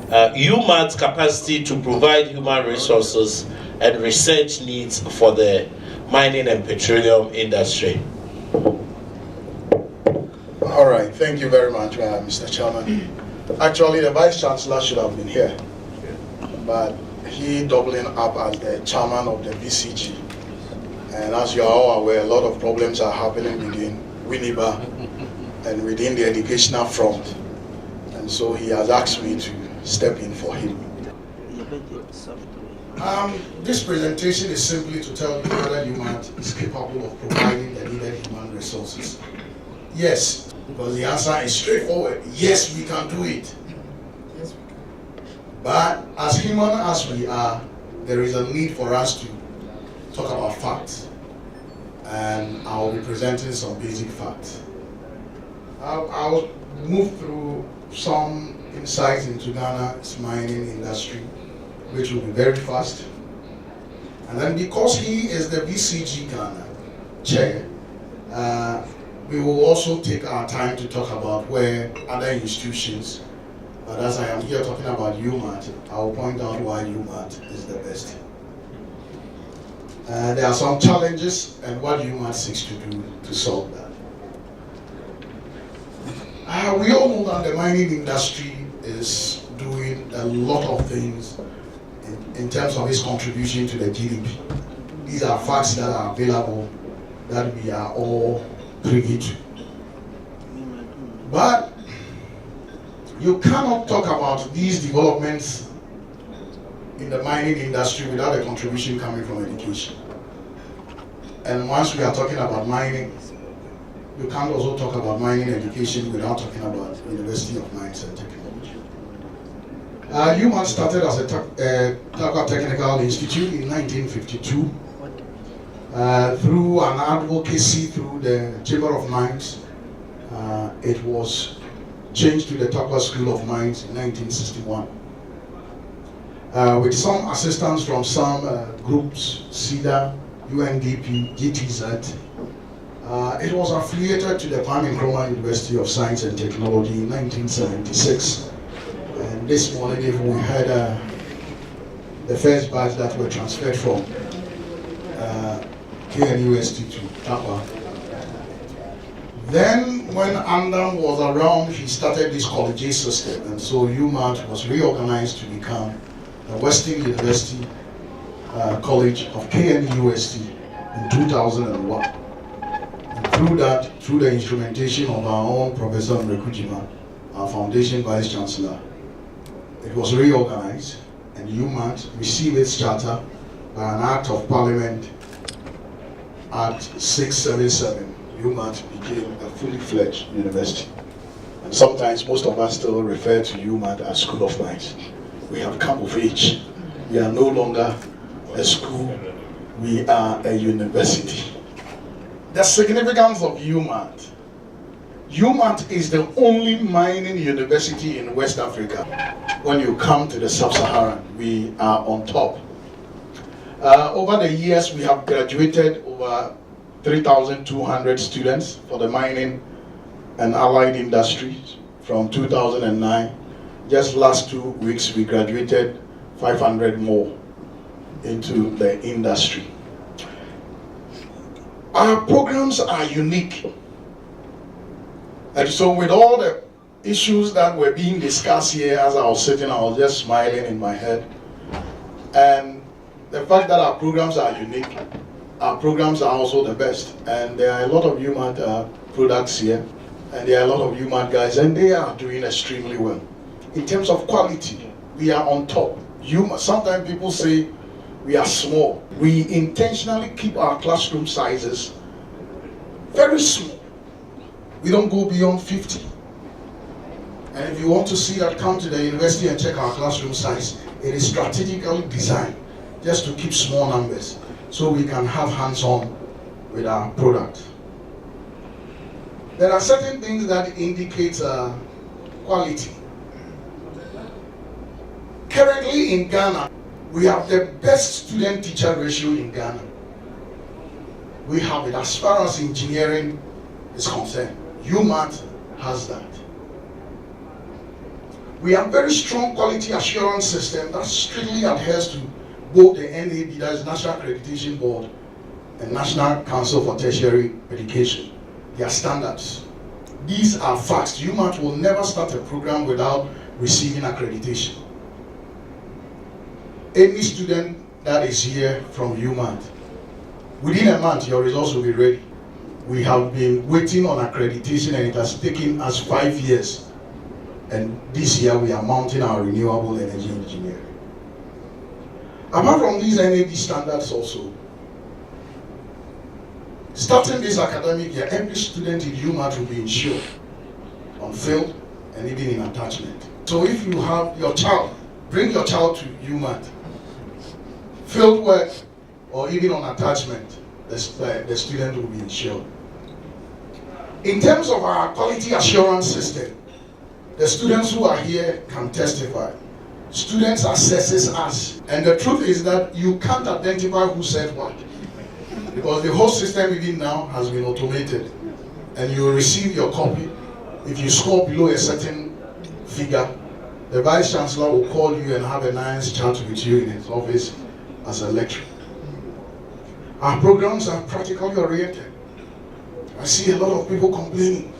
UMaT's capacity to provide human resources and research needs for the mining and petroleum industry. All right, thank you very much, Mr. Chairman. Actually, the Vice Chancellor should have been here, but he doubling up as the chairman of the VCG. And as you are all aware, a lot of problems are happening within WINIBA and within the educational front. And so he has asked me to step in for him. This presentation is simply to tell you whether UMaT is capable of providing the needed human resources. Yes, because the answer is straightforward. Yes, we can do it. Yes, we can. But as human as we are, there is a need for us to talk about facts. And I will be presenting some basic facts. I'll move through some insights into Ghana's mining industry, which will be very fast. And then because he is the VCG Ghana chair, we will also take our time to talk about where other institutions, but as I am here talking about UMaT, I will point out why UMaT is the best. There are some challenges and what UMaT seeks to do to solve that. We all know that the mining industry is doing a lot of things in terms of its contribution to the GDP. These are facts that are available that we are all privy to. But you cannot talk about these developments in the mining industry without a contribution coming from education. And once we are talking about mining, you can't also talk about mining education without talking about University of Mines and Technology. UMaT started as a technical institute in 1952 through an advocacy through the Chamber of Mines. It was changed to the Takwa School of Mines in 1961. With some assistance from some groups, CEDA, UNDP, GTZ. It was affiliated to the Kwame Nkrumah University of Science and Technology in 1976. And this morning, if we had the first batch that were transferred from KNUST to Takwa. Then, when Andam was around, he started this college system, and so UMaT was reorganized to become the Western University College of KNUST in 2001. And through that, through the instrumentation of our own Professor Mrekujima, our Foundation Vice Chancellor, it was reorganized, and UMaT received its charter by an Act of Parliament, Act 677. UMaT became a fully fledged university. And sometimes most of us still refer to UMaT as School of Mines. We have come of age. We are no longer a school, we are a university. The significance of UMaT. UMaT is the only mining university in West Africa. When you come to the Sub-Saharan, we are on top. Over the years, we have graduated over 3,200 students for the mining and allied industries from 2009. Just last 2 weeks, we graduated 500 more into the industry. Our programs are unique. And so with all the issues that were being discussed here as I was sitting, I was just smiling in my head. And the fact that our programs are unique, our programs are also the best. And there are a lot of UMaT products here, and there are a lot of UMaT guys, and they are doing extremely well. In terms of quality, we are on top. Sometimes people say we are small. We intentionally keep our classroom sizes very small. We don't go beyond 50. And if you want to see that, come to the university and check our classroom size. It is strategically designed just to keep small numbers so we can have hands-on with our product. There are certain things that indicate quality. Currently in Ghana, we have the best student-teacher ratio in Ghana. We have it as far as engineering is concerned. UMaT has that. We have very strong quality assurance system that strictly adheres to both the NAB, that is National Accreditation Board, and National Council for Tertiary Education. They are standards. These are facts. UMaT will never start a program without receiving accreditation. Any student that is here from UMaT, within a month your results will be ready. We have been waiting on accreditation and it has taken us 5 years. And this year we are mounting our renewable energy engineering. Apart from these NAD standards also, starting this academic year, every student in UMaT will be insured on field and even in attachment. So if you have your child, bring your child to UMaT, field work or even on attachment, the student will be insured. In terms of our quality assurance system, the students who are here can testify. Students assesses us, and the truth is that you can't identify who said what, because the whole system even now has been automated, and you will receive your copy. If you score below a certain figure, the Vice Chancellor will call you and have a nice chat with you in his office as a lecturer. Our programs are practically oriented. I see a lot of people complaining.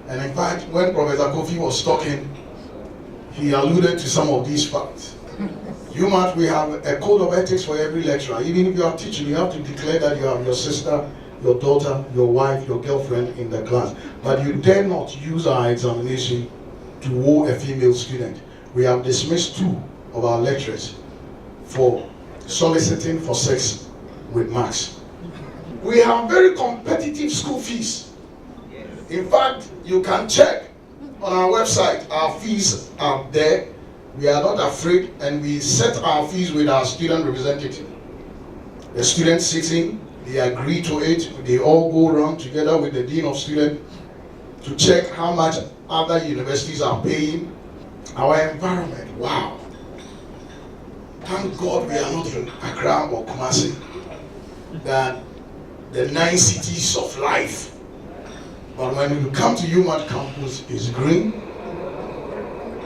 And in fact, when Professor Kofi was talking, he alluded to some of these facts. UMaT, we have a code of ethics for every lecturer. Even if you are teaching, you have to declare that you have your sister, your daughter, your wife, your girlfriend in the class. But you dare not use our examination to woo a female student. We have dismissed 2 of our lecturers for soliciting for sex with marks. We have very competitive school fees. In fact, you can check on our website, our fees are there. We are not afraid, and we set our fees with our student representative. The students sitting, they agree to it. They all go around together with the Dean of Students to check how much other universities are paying. Our environment, wow. Thank God we are not in Accra or Kumasi, that the 9 cities of life. But when you come to UMaT campus, it's green.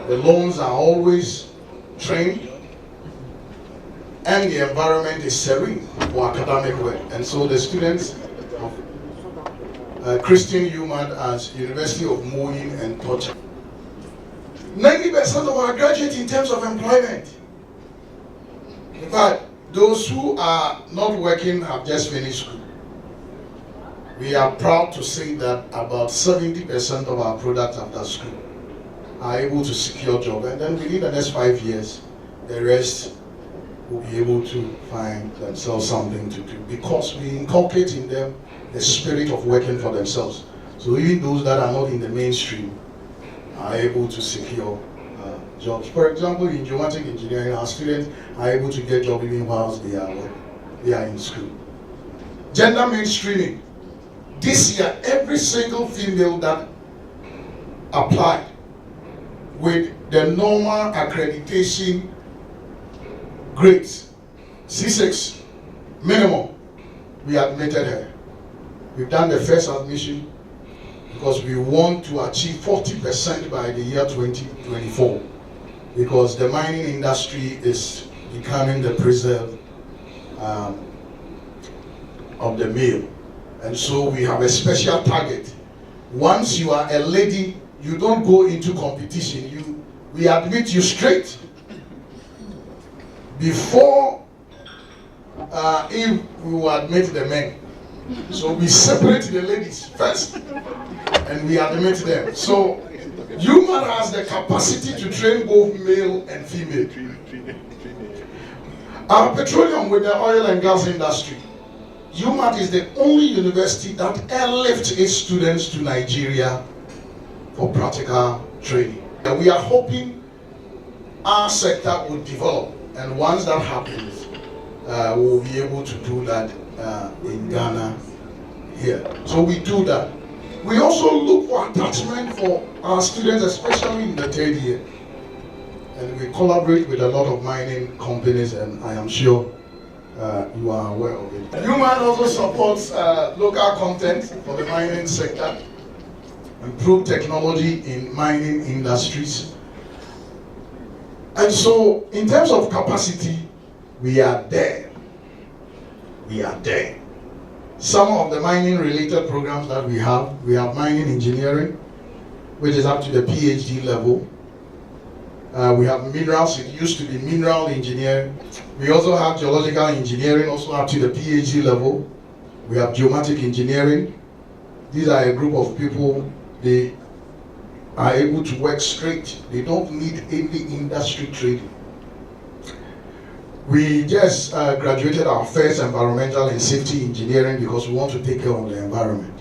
The lawns are always trimmed, and the environment is serene for academic work. And so the students of Christian UMaT as University of Moying and Torture. 90% of our graduates in terms of employment. In fact, those who are not working have just finished school. We are proud to say that about 70% of our products after school are able to secure job, and then within the next 5 years, the rest will be able to find themselves something to do, because we inculcate in them the spirit of working for themselves. So even those that are not in the mainstream are able to secure jobs. For example, in Geomatic engineering, our students are able to get jobs even whilst they are in school. Gender mainstreaming. This year, every single female that applied with the normal accreditation grades, C6 minimum, we admitted her. We've done the first admission because we want to achieve 40% by the year 2024, because the mining industry is becoming the preserve of the male. And so we have a special target. Once you are a lady, you don't go into competition. We admit you straight. Before if we will admit the men. So we separate the ladies first and we admit them. So UMaT has the capacity to train both male and female. Our petroleum with the oil and gas industry. UMaT is the only university that airlifts its students to Nigeria for practical training. And we are hoping our sector will develop, and once that happens, we will be able to do that in Ghana here. So we do that. We also look for attachment for our students, especially in the 3rd year. And we collaborate with a lot of mining companies, and I am sure you are aware of it. UMaT also supports local content for the mining sector, improve technology in mining industries, And so, in terms of capacity, we are there. We are there. Some of the mining-related programs that we have mining engineering, which is up to the PhD level. We have minerals, it used to be mineral engineering. We also have geological engineering, also up to the PhD level. We have geomatic engineering. These are a group of people, they are able to work straight. They don't need any industry training. We just graduated our first environmental and safety engineering because we want to take care of the environment.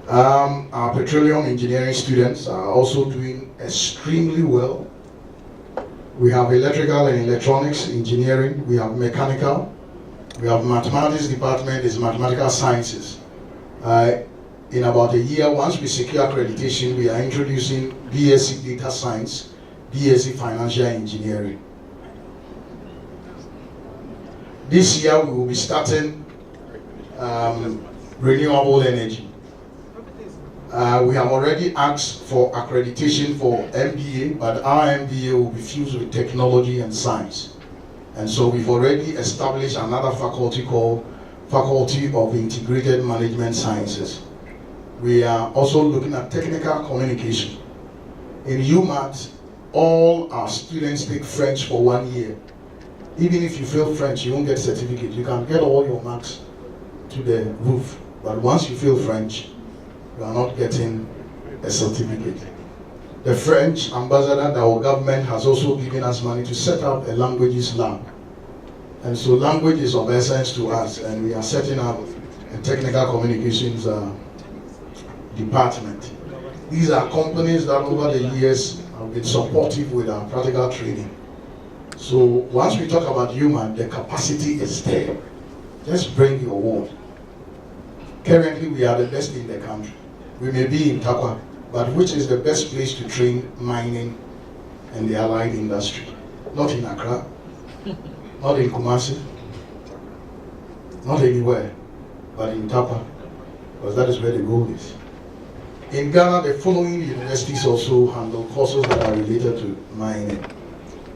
Our petroleum engineering students are also doing extremely well. We have electrical and electronics engineering, we have mechanical, we have mathematics department, is mathematical sciences. In about a year, once we secure accreditation, we are introducing BSc data science, BSc financial engineering. This year we will be starting renewable energy. We have already asked for accreditation for MBA, but our MBA will be fused with technology and science. And so we've already established another faculty called Faculty of Integrated Management Sciences. We are also looking at technical communication. In UMaT, all our students take French for 1 year. Even if you fail French, you won't get a certificate. You can get all your marks to the roof. But once you fail French, you are not getting a certificate. The French ambassador, our government, has also given us money to set up a languages lab. And so language is of essence to us, and we are setting up a technical communications department. These are companies that over the years have been supportive with our practical training. So once we talk about UMaT, the capacity is there. Just bring your word. Currently, we are the best in the country. We may be in Takwa, but which is the best place to train mining and the allied industry? Not in Accra, not in Kumasi, not anywhere, but in Takwa, because that is where the gold is. In Ghana, the following universities also handle courses that are related to mining.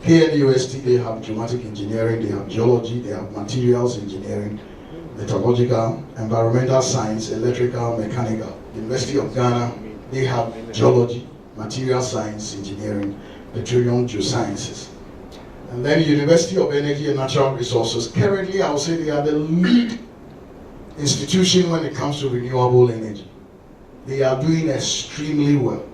KNUST, they have geomatic engineering, they have geology, they have materials engineering, metallurgical, environmental science, electrical, mechanical. University of Ghana, they have geology, material science, engineering, petroleum geosciences. And then University of Energy and Natural Resources. Currently, I would say they are the lead institution when it comes to renewable energy. They are doing extremely well.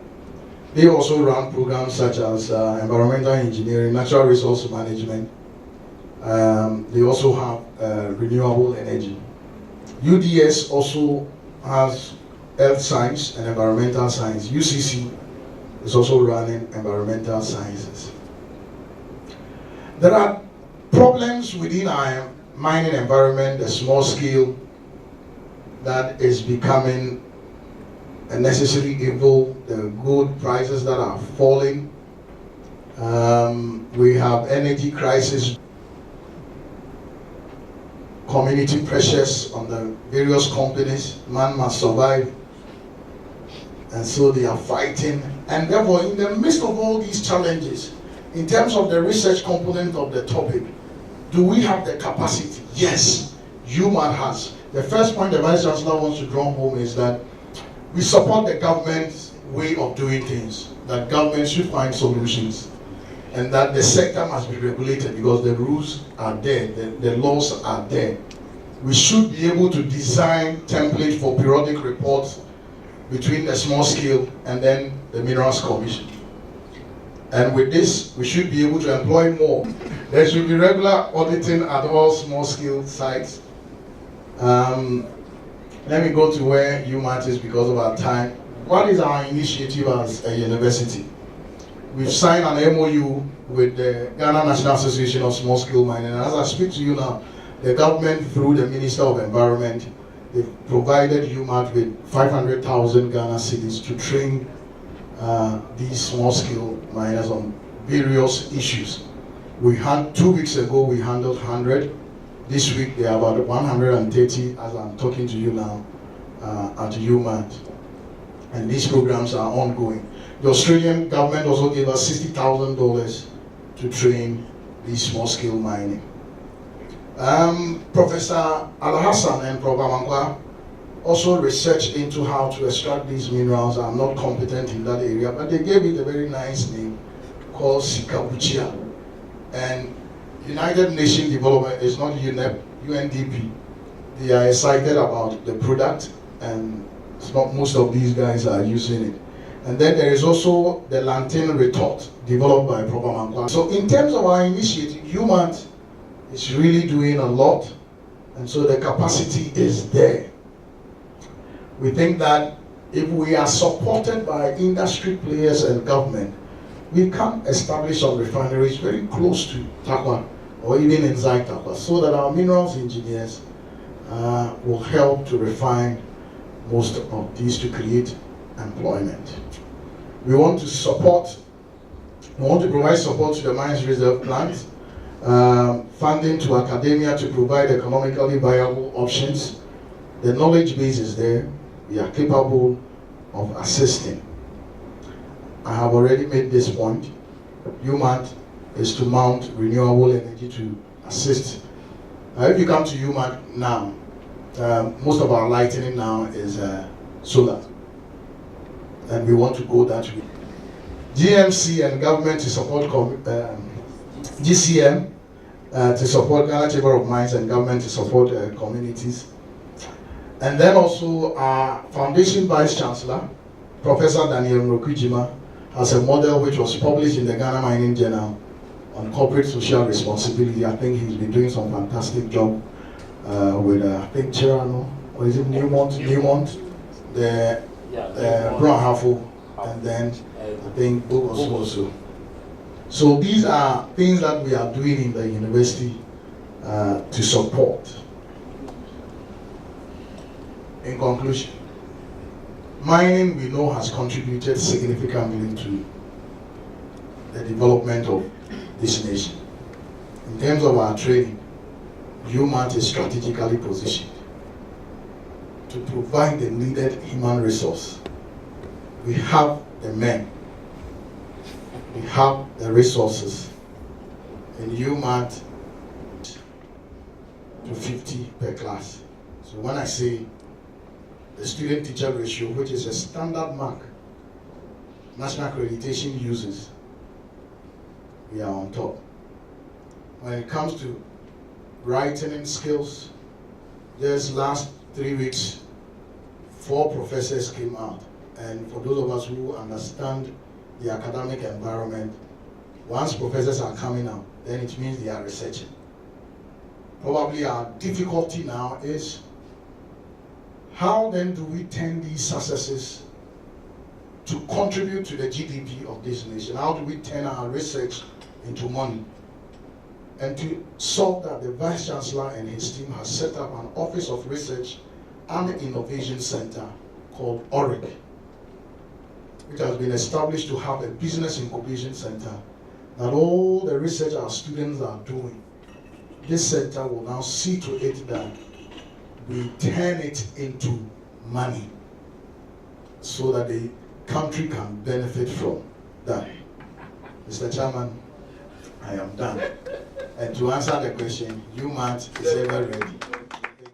They also run programs such as environmental engineering, natural resource management. They also have renewable energy. UDS also has earth science and environmental science. UCC is also running environmental sciences. There are problems within our mining environment, the small scale, that is becoming a necessary evil, the gold prices that are falling. We have energy crisis, community pressures on the various companies. Man must survive, and so they are fighting. And therefore, in the midst of all these challenges, in terms of the research component of the topic, do we have the capacity? Yes, UMaT has. The first point the Vice Chancellor wants to draw home is that we support the government's way of doing things, that government should find solutions, and that the sector must be regulated because the rules are there, the laws are there. We should be able to design templates for periodic reports between the small scale and then the Minerals Commission. And with this, we should be able to employ more. There should be regular auditing at all small scale sites. Let me go to where UMaT is because of our time. What is our initiative as a university? We've signed an MOU with the Ghana National Association of Small Scale Mining. And as I speak to you now, the government, through the Minister of Environment, they've provided UMaT with 500,000 Ghana cedis to train these small scale miners on various issues. We had 2 weeks ago, we handled 100. This week, there are about 130 as I'm talking to you now at UMaT. And these programs are ongoing. The Australian government also gave us $60,000 to train these small-scale mining. Professor Al-Hassan and Prof. Amankwa also researched into how to extract these minerals. I'm not competent in that area, but they gave it a very nice name called Sikabuchia. And United Nations Development is not UNEP, UNDP. They are excited about the product, and it's not most of these guys are using it. And then there is also the lantern retort developed by Prof. Amankwa. So in terms of our initiative, UMaT is really doing a lot, and so the capacity is there. We think that if we are supported by industry players and government, we can establish some refineries very close to Takwa or even inside Takwa, so that our minerals engineers will help to refine most of these to create employment. We want to provide support to the mines reserve plants, funding to academia to provide economically viable options. The knowledge base is there. We are capable of assisting. I have already made this point. UMaT is to mount renewable energy to assist. If you come to UMaT now, most of our lighting now is solar. And we want to go that way. GMC and government to support GCM to support Ghana Chamber of Mines and government to support communities. And then also our foundation vice chancellor, Professor Daniel Nokujima, has a model which was published in the Ghana Mining Journal on corporate social responsibility. I think he's been doing some fantastic job with I think Cherano, or is it Newmont, the Brown Hafo, and then I think Bogos also. So these are things that we are doing in the university to support. In conclusion, mining we know has contributed significantly to the development of this nation. In terms of our training, UMaT is strategically positioned to provide the needed human resource. We have the men, we have the resources, and UMaT to 50 per class. So when I say the student-teacher ratio, which is a standard mark national accreditation uses, we are on top. When it comes to writing skills, just last 3 weeks, 4 professors came out. And for those of us who understand the academic environment, once professors are coming out, then it means they are researching. Probably our difficulty now is, how then do we turn these successes to contribute to the GDP of this nation? How do we turn our research into money? And to solve that, the Vice Chancellor and his team has set up an Office of Research and Innovation Center called ORIC, which has been established to have a business incubation center that all the research our students are doing, this center will now see to it that we turn it into money so that the country can benefit from that. Mr. Chairman, I am done. And to answer the question, UMaT is ever ready.